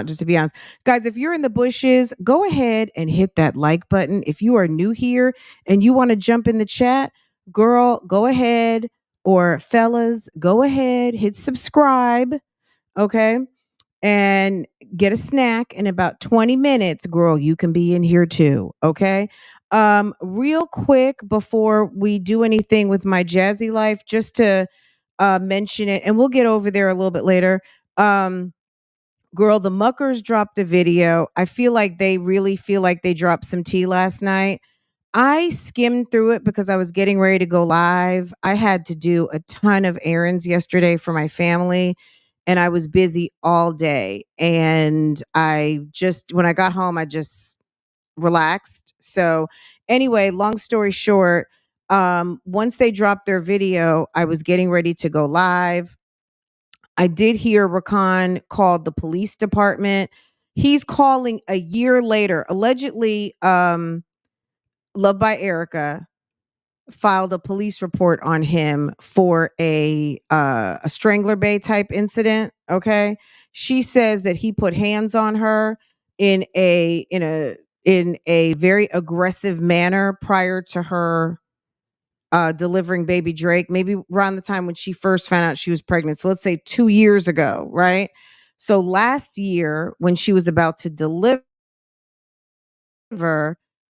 just to be honest. Guys, if you're in the bushes, go ahead and hit that like button. If you are new here and you want to jump in the chat, girl, go ahead. Or fellas, go ahead, hit subscribe, okay? And get a snack in about 20 minutes, girl. You can be in here too, okay? Real quick before we do anything with my jazzy life, just to mention it, and we'll get over there a little bit later. Girl, the Muckers dropped a video. I feel like they really feel like they dropped some tea last night. I skimmed through it because I was getting ready to go live. I had to do a ton of errands yesterday for my family, and I was busy all day. And when I got home, I just relaxed. So, anyway, long story short, once they dropped their video, I was getting ready to go live. I did hear Rakan called the police department. He's calling a year later. Allegedly, Love by Erica filed a police report on him for a Strangler Bay type incident. Okay. She says that he put hands on her in a very aggressive manner prior to her delivering baby Drake, maybe around the time when she first found out she was pregnant. So let's say 2 years ago, right? So last year, when she was about to deliver,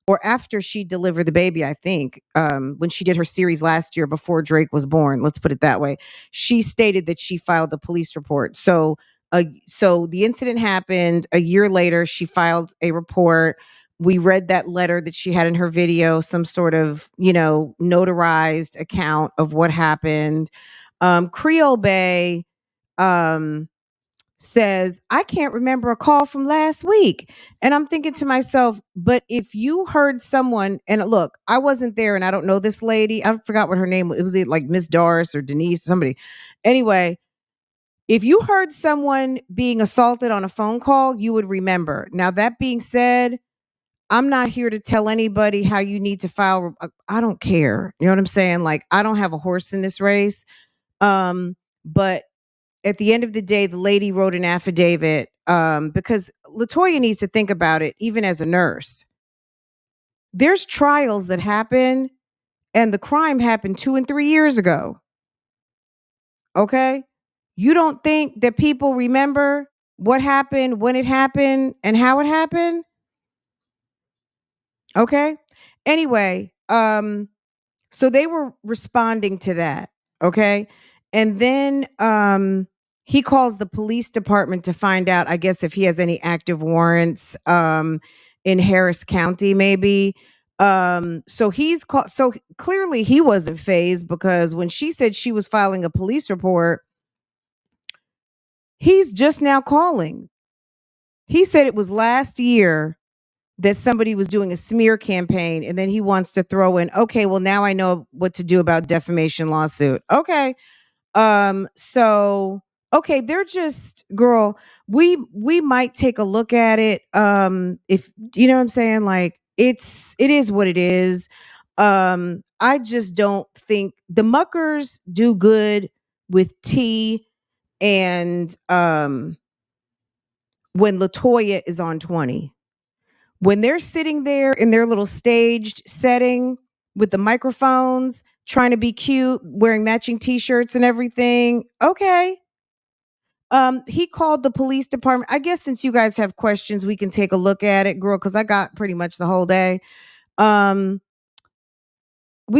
or after she delivered the baby, I think, when she did her series last year before Drake was born, let's put it that way, she stated that she filed a police report. So the incident happened a year later. She filed a report. We read that letter that she had in her video, some sort of, notarized account of what happened. Creole Bay, says, I can't remember a call from last week. And I'm thinking to myself, but if you heard someone, and look, I wasn't there and I don't know this lady. I forgot what her name was. It was like Miss Doris or Denise, somebody. Anyway, if you heard someone being assaulted on a phone call, you would remember. Now, that being said, I'm not here to tell anybody how you need to file. I don't care. You know what I'm saying? Like, I don't have a horse in this race. But at the end of the day, the lady wrote an affidavit because LaToya needs to think about it, even as a nurse. There's trials that happen, and the crime happened 2 and 3 years ago. Okay? You don't think that people remember what happened, when it happened, and how it happened? Okay? Anyway, so they were responding to that, okay? And then he calls the police department to find out, I guess, if he has any active warrants in Harris County, maybe. So he's called. So clearly he wasn't fazed, because when she said she was filing a police report, he's just now calling. He said it was last year that somebody was doing a smear campaign, and then he wants to throw in, okay, well, now I know what to do about defamation lawsuit. Okay. So okay, they're just, girl, we might take a look at it. If you know what I'm saying, like it is what it is. I just don't think the Muckers do good with tea, and when LaToya is on 20. When they're sitting there in their little staged setting with the microphones, trying to be cute, wearing matching t-shirts and everything, okay. He called the police department. I guess since you guys have questions, we can take a look at it, girl, because I got pretty much the whole day. We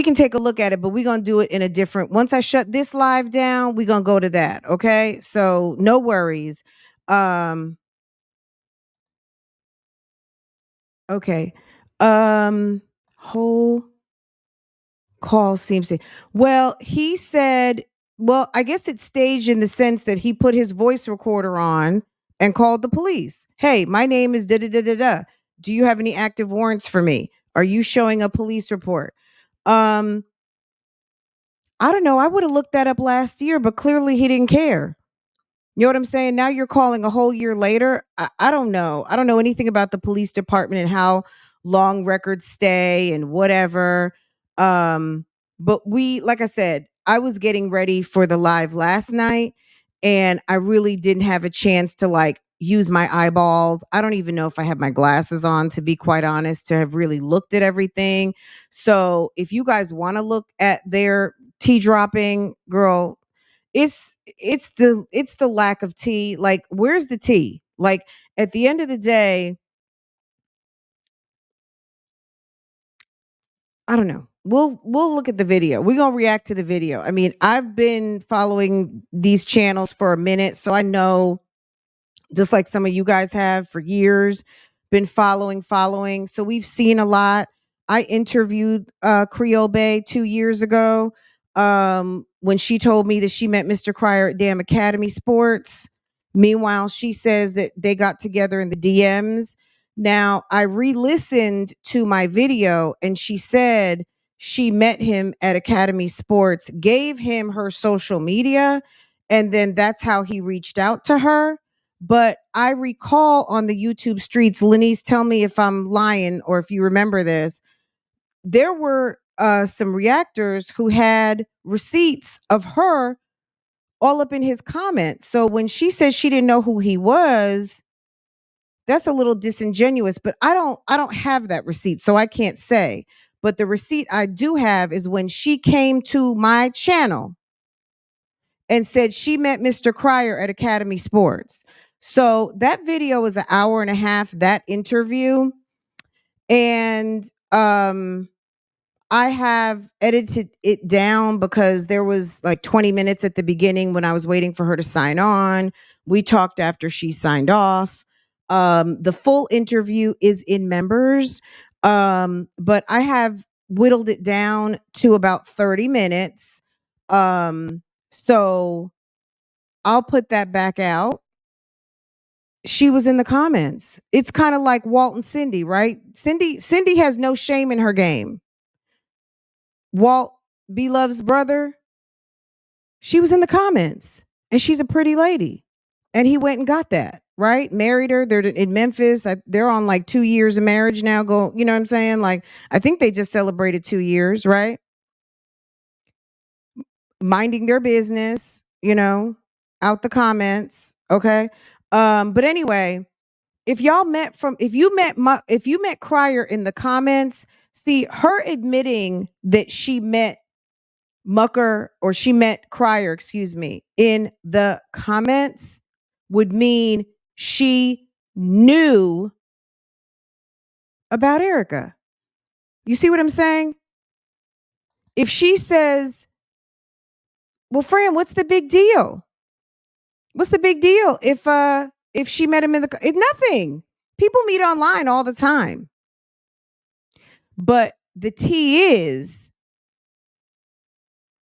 can take a look at it, but we're gonna do it in a different. Once I shut this live down, we're gonna go to that. Okay, so no worries. Okay. Whole call seems to. Well, he said, well, I guess it's staged in the sense that he put his voice recorder on and called the police. Hey, my name is da da da da da. Do you have any active warrants for me? Are you showing a police report? I don't know. I would have looked that up last year, but clearly he didn't care. You know what I'm saying? Now you're calling a whole year later. I don't know. I don't know anything about the police department and how long records stay and whatever. But like I said, I was getting ready for the live last night, and I really didn't have a chance to like use my eyeballs. I don't even know if I have my glasses on, to be quite honest, to have really looked at everything. So if you guys want to look at their tea dropping, girl, it's the lack of tea. Like, where's the tea? Like, at the end of the day, I don't know. We'll look at the video. We're gonna react to the video. I mean, I've been following these channels for a minute, so I know, just like some of you guys have for years, been following. So we've seen a lot. I interviewed Creole Bay 2 years ago, when she told me that she met Mr. Cryer at damn Academy Sports. Meanwhile, she says that they got together in the DMs. Now, I re-listened to my video, and she said she met him at Academy Sports, gave him her social media, and then that's how he reached out to her. But I recall on the YouTube streets, Lenise, tell me if I'm lying or if you remember this, there were some reactors who had receipts of her all up in his comments. So when she says she didn't know who he was, that's a little disingenuous, but I don't have that receipt, so I can't say. But the receipt I do have is when she came to my channel and said she met Mr. Cryer at Academy Sports. So that video is an hour and a half, that interview. And I have edited it down because there was like 20 minutes at the beginning when I was waiting for her to sign on. We talked after she signed off. The full interview is in members, but I have whittled it down to about 30 minutes. So I'll put that back out. She was in the comments. It's kind of like Walt and Cindy, right? Cindy has no shame in her game. Walt B. Love's brother, she was in the comments, and she's a pretty lady. And he went and got that, right? Married her. They're in Memphis. They're on like 2 years of marriage now. You know what I'm saying? Like, I think they just celebrated 2 years, right? Minding their business, out the comments. Okay. But anyway, if you met Cryer in the comments, see her admitting that she met Mucker, or she met Cryer, excuse me, in the comments would mean she knew about Erica. You see what I'm saying? If she says, well, Fran, what's the big deal? What's the big deal if she met him in nothing. People meet online all the time. But the tea is,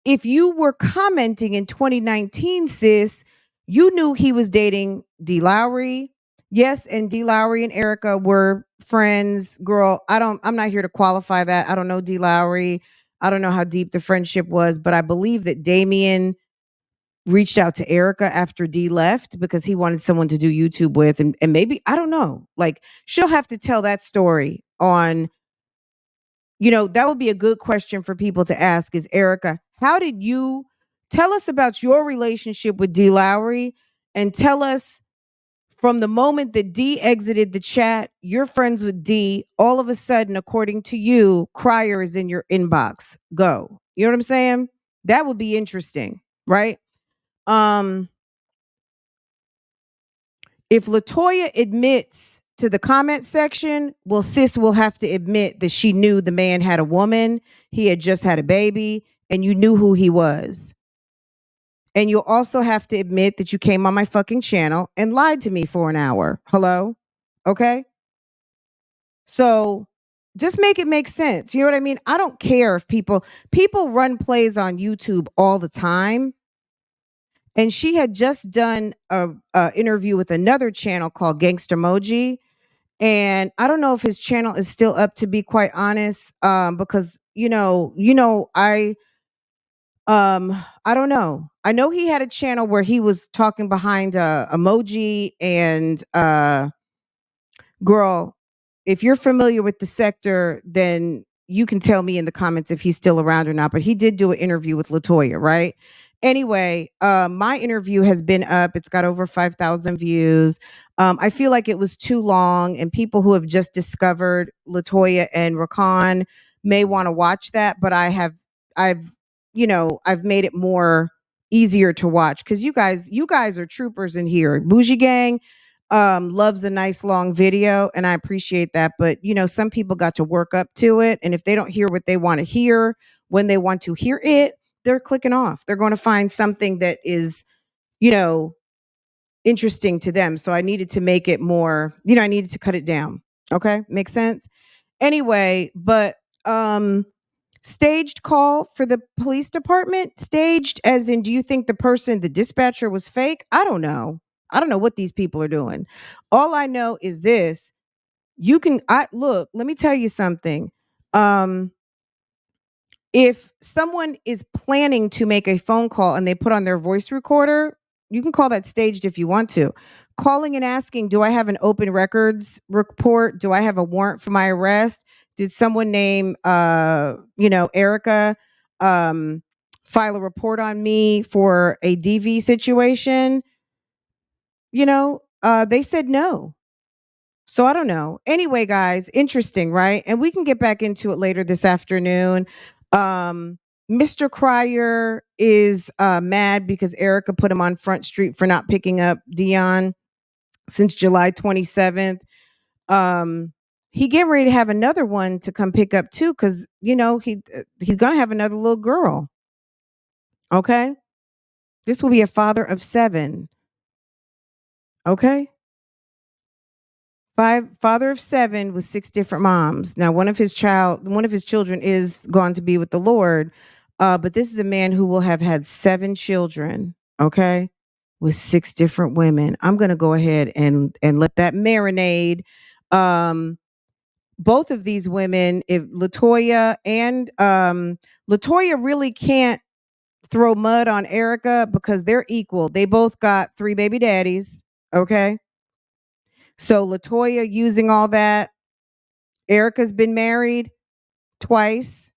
if you were commenting in 2019, sis, you knew he was dating D. Lowry. Yes, and D. Lowry and Erica were friends. Girl, I'm not here to qualify that. I don't know D. Lowry. I don't know how deep the friendship was, but I believe that Damien reached out to Erica after D left because he wanted someone to do YouTube with. And maybe, I don't know. Like, she'll have to tell that story on, that would be a good question for people to ask is, Erica, how did you tell us about your relationship with D. Lowry, and tell us from the moment that D exited the chat, you're friends with D, all of a sudden, according to you, Cryer is in your inbox. Go. You know what I'm saying? That would be interesting, right? If LaToya admits to the comment section, well, sis will have to admit that she knew the man had a woman, he had just had a baby, and you knew who he was. And you'll also have to admit that you came on my fucking channel and lied to me for an hour. Hello? Okay? So just make it make sense. You know what I mean? I don't care if people run plays on YouTube all the time. And she had just done a interview with another channel called Gangster Moji. And I don't know if his channel is still up, to be quite honest, because I don't know. I know he had a channel where he was talking behind emoji, and girl, if you're familiar with the sector, then you can tell me in the comments if he's still around or not. But he did do an interview with LaToya, right? Anyway, my interview has been up. It's got over 5,000 views. I feel like it was too long, and people who have just discovered Latoya and Rakan may want to watch that. But I've, I've made it more easier to watch because you guys are troopers in here. BougieGang loves a nice long video, and I appreciate that. But some people got to work up to it, and if they don't hear what they want to hear when they want to hear it, they're clicking off. They're going to find something that is, you know, interesting to them. So I needed to make it more, I needed to cut it down. Okay. Makes sense. Anyway, but staged call for the police department. Staged as in, do you think the dispatcher was fake? I don't know. I don't know what these people are doing. All I know is this. Let me tell you something. If someone is planning to make a phone call and they put on their voice recorder, you can call that staged if you want to. Calling and asking, do I have an open records report? Do I have a warrant for my arrest? Did someone name Erica file a report on me for a DV situation? They said no. So I don't know. Anyway, guys, interesting, right? And we can get back into it later this afternoon. Mr. Cryer is mad because Erica put him on Front Street for not picking up Dion since July 27th. He getting ready to have another one to come pick up too, because he's gonna have another little girl. Okay, this will be a father of 7. Okay. Father of 7 with 6 different moms. Now, one of his children is going to be with the Lord, but this is a man who will have had 7 children. Okay, with 6 different women. I'm going to go ahead and let that marinade. Both of these women, if Latoya really can't throw mud on Erica because they're equal. They both got 3 baby daddies. Okay. So Latoya using all that. Erica's been married twice.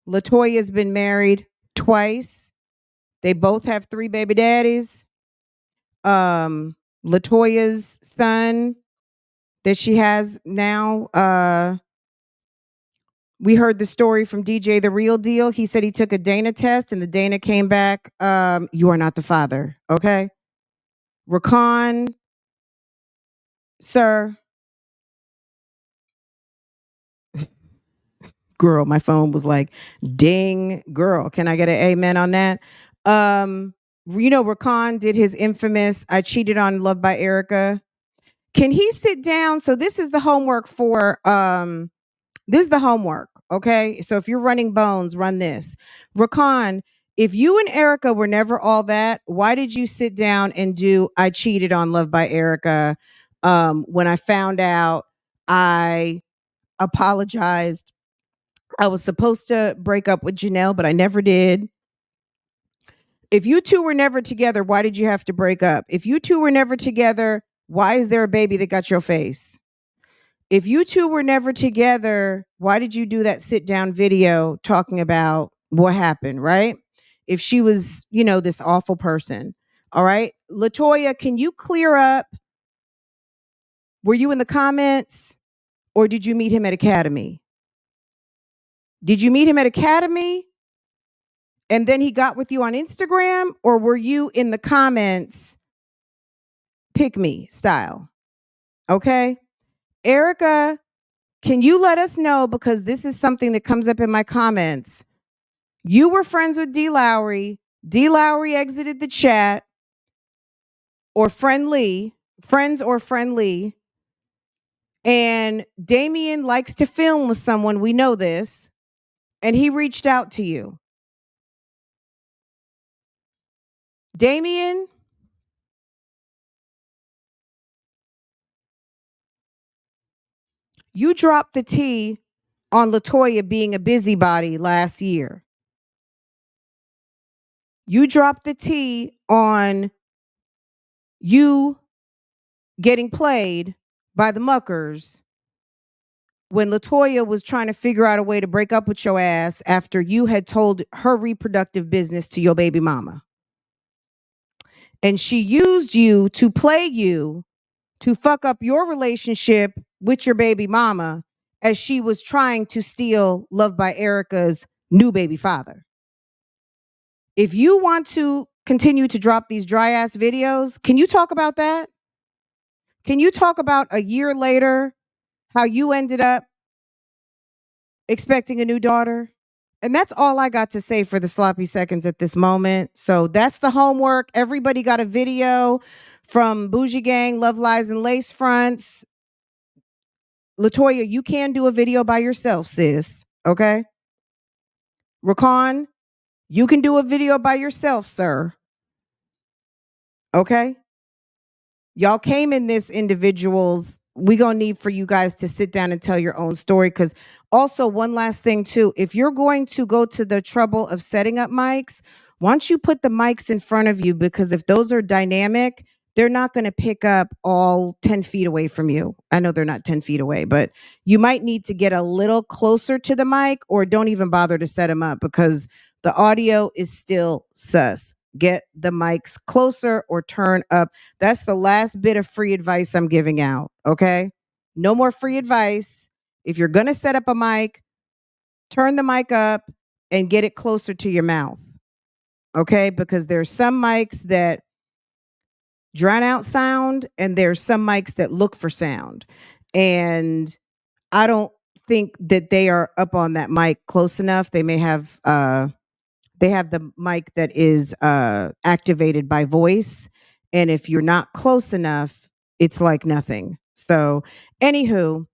Latoya's been married twice. They both have 3 baby daddies. Latoya's son that she has now, we heard the story from DJ The Real Deal. He said he took a Dana test and the Dana came back, you are not the father. Okay. Rakan, sir. Girl, my phone was like, ding, girl. Can I get an amen on that? Rakan did his infamous I cheated on Love by Erica. Can he sit down? So this is the homework okay? So if you're running bones, run this. Rakan, if you and Erica were never all that, why did you sit down and do I cheated on Love by Erica? When I found out, I apologized. I was supposed to break up with Janelle, but I never did. If you two were never together, why did you have to break up? If you two were never together, why is there a baby that got your face? If you two were never together, why did you do that sit down video talking about what happened, right? If she was, this awful person. All right. Latoya, can you clear up? Were you in the comments or did you meet him at Academy? Did you meet him at Academy and then he got with you on Instagram, or were you in the comments pick me style? Okay. Erica, can you let us know, because this is something that comes up in my comments. You were friends with D. Lowry. D. Lowry exited the chat, or friends or friendly. And Damien likes to film with someone. We know this. And he reached out to you. Damien, you dropped the T on Latoya being a busybody last year. You dropped the T on you getting played by the muckers when Latoya was trying to figure out a way to break up with your ass after you had told her reproductive business to your baby mama. And she used you to play you to fuck up your relationship with your baby mama as she was trying to steal Love by Erica's new baby father. If you want to continue to drop these dry ass videos, can you talk about that? Can you talk about a year later how you ended up expecting a new daughter? And that's all I got to say for the sloppy seconds at this moment. So that's the homework. Everybody got a video from BougieGang, Love Lies and Lace Fronts. Latoya, you can do a video by yourself, sis. Okay. Rakan, you can do a video by yourself, sir. Okay. Y'all came in this individuals. We gonna need for you guys to sit down and tell your own story. Because also one last thing too, if you're going to go to the trouble of setting up mics, once you put the mics in front of you, because if those are dynamic, they're not going to pick up all 10 feet away from you. I know they're not 10 feet away, but you might need to get a little closer to the mic, or don't even bother to set them up because the audio is still sus. Get the mics closer or turn up. That's the last bit of free advice I'm giving out. Okay. No more free advice. If you're going to set up a mic, turn the mic up and get it closer to your mouth. Okay. Because there's some mics that drown out sound and there's some mics that look for sound. And I don't think that they are up on that mic close enough. They may have, they have the mic that is activated by voice. And if you're not close enough, it's like nothing. So, anywho,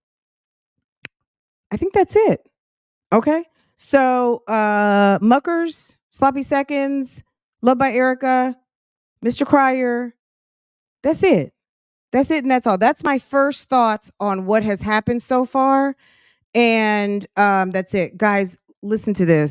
I think that's it. Okay. So, Muckers, Sloppy Seconds, Love by Erica, Mr. Crier. That's it. That's it. And that's all. That's my first thoughts on what has happened so far. And that's it. Guys, listen to this.